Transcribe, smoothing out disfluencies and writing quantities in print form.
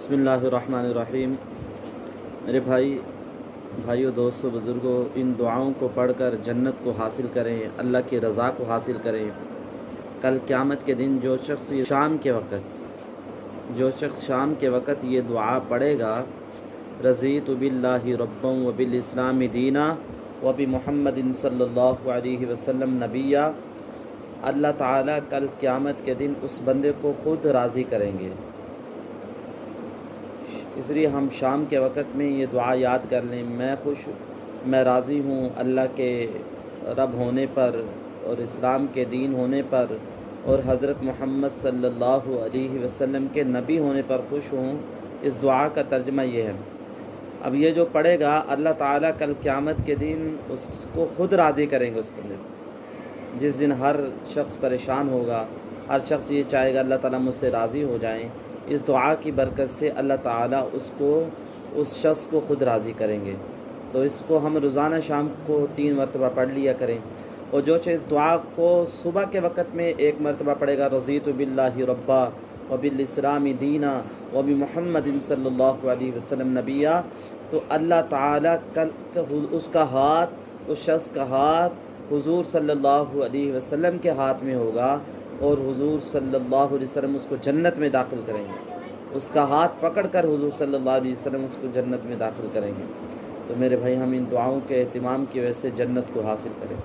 बिस्मिल्लाहिर्रहमानिर्रहीम। मेरे भाइयों, दोस्तों, बुज़ुर्गों, इन दुआओं को पढ़कर जन्नत को हासिल करें, अल्लाह की रज़ा को हासिल करें। कल क़यामत के दिन जो शख्स शाम के वक़्त ये दुआ पढ़ेगा, रज़ीतु बिल्लाहि रब्बन व बिल इस्लामी दीना व बि मुहम्मदिन सल्लल्लाहु अलैहि वसल्लम नबिया, अल्लाह ताला कल क़यामत के दिन उस बंदे को ख़ुद राज़ी करेंगे। इसलिए हम शाम के वक़्त में ये दुआ याद कर लें, मैं राज़ी हूँ अल्लाह के रब होने पर और इस्लाम के दीन होने पर और हज़रत मोहम्मद सल्लल्लाहु अलैहि वसल्लम के नबी होने पर खुश हूँ। इस दुआ का तर्जुमा ये है। अब ये जो पढ़ेगा, अल्लाह ताला कल क़यामत के दिन उसको ख़ुद राज़ी करेंगे। उस बंदे को जिस दिन हर शख्स परेशान होगा, हर शख्स ये चाहेगा अल्लाह ताला मुझसे राज़ी हो जाएं। इस दुआ की बरकत से अल्लाह ताला उस शख्स को ख़ुद राज़ी करेंगे। तो इसको हम रोज़ाना शाम को 3 मरतबा पढ़ लिया करें। और जो इस दुआ को सुबह के वक़्त में 1 मरतबा पढ़ेगा, रज़ीतु बिल्लाहि रब्बा व बिल इस्लामी दीना व बि मुहम्मदिन सल्लल्लाहु अलैहि वसल्लम नबिया, तो अल्लाह ताला कल उसका हाथ, उस शख्स का हाथ हुज़ूर सल्लल्लाहु अलैहि वसल्लम के हाथ में होगा और हुज़ूर सल्लल्लाहु अलैहि वसल्लम उसको जन्नत में दाखिल करेंगे। उसका हाथ पकड़कर हुज़ूर सल्लल्लाहु अलैहि वसल्लम उसको जन्नत में दाखिल करेंगे। तो मेरे भाई, हम इन दुआओं के एहतिमाम की वजह से जन्नत को हासिल करें।